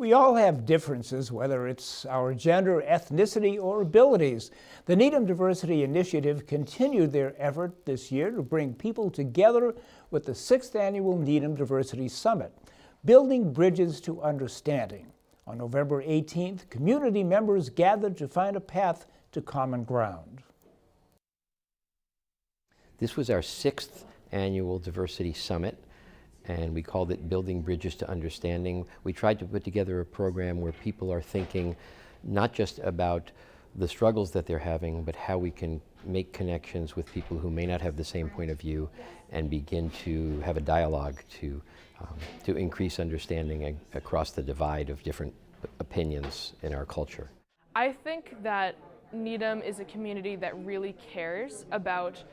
We all have differences, whether it's our gender, ethnicity, or abilities. The Needham Diversity Initiative continued their effort this year to bring people together with the 6th Annual Needham Diversity Summit, Building Bridges to Understanding. On November 18th, community members gathered to find a path to common ground. This was our 6th Annual Diversity Summit, and we called it Building Bridges to Understanding. We tried to put together a program where people are thinking not just about the struggles that they're having, but how we can make connections with people who may not have the same point of view and begin to have a dialogue to increase understanding across the divide of different opinions in our culture. I think that Needham is a community that really cares about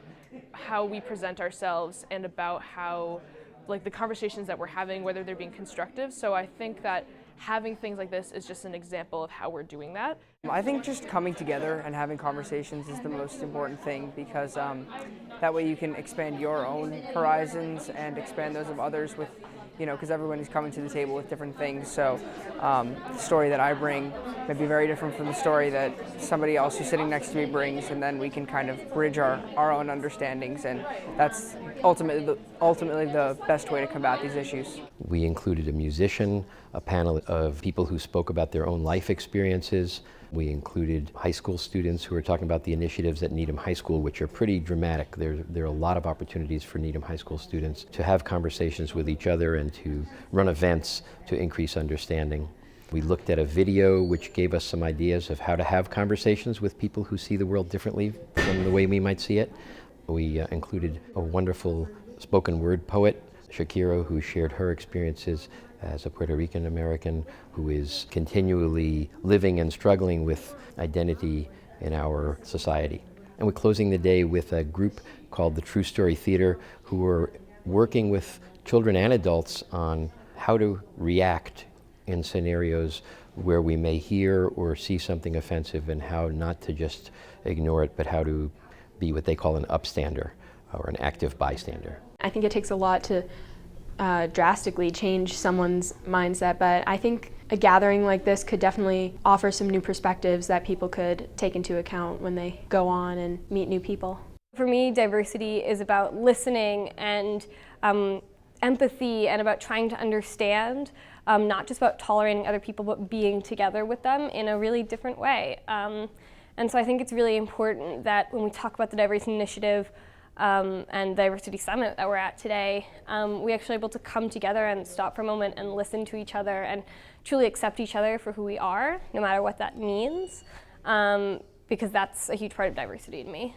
how we present ourselves and about how the conversations that we're having, whether they're being constructive. So I think that having things like this is just an example of how we're doing that. I think just coming together and having conversations is the most important thing, because that way you can expand your own horizons and expand those of others with, because everyone is coming to the table with different things. So the story that I bring may be very different from the story that somebody else who's sitting next to me brings, and then we can kind of bridge our own understandings, and that's ultimately the best way to combat these issues. We included a musician, a panel of people who spoke about their own life experiences. We included high school students who are talking about the initiatives at Needham High School, which are pretty dramatic. There are a lot of opportunities for Needham High School students to have conversations with each other and to run events to increase understanding. We looked at a video which gave us some ideas of how to have conversations with people who see the world differently from the way we might see it. We included a wonderful spoken word poet, Shakira, who shared her experiences as a Puerto Rican American who is continually living and struggling with identity in our society. And we're closing the day with a group called the True Story Theater, who are working with children and adults on how to react in scenarios where we may hear or see something offensive, and how not to just ignore it, but how to be what they call an upstander or an active bystander. I think it takes a lot to drastically change someone's mindset, but I think a gathering like this could definitely offer some new perspectives that people could take into account when they go on and meet new people. For me, diversity is about listening and empathy, and about trying to understand, not just about tolerating other people, but being together with them in a really different way. And so I think it's really important that when we talk about the Diversity Initiative and Diversity Summit that we're at today, we actually able to come together and stop for a moment and listen to each other and truly accept each other for who we are, no matter what that means, because that's a huge part of diversity to me.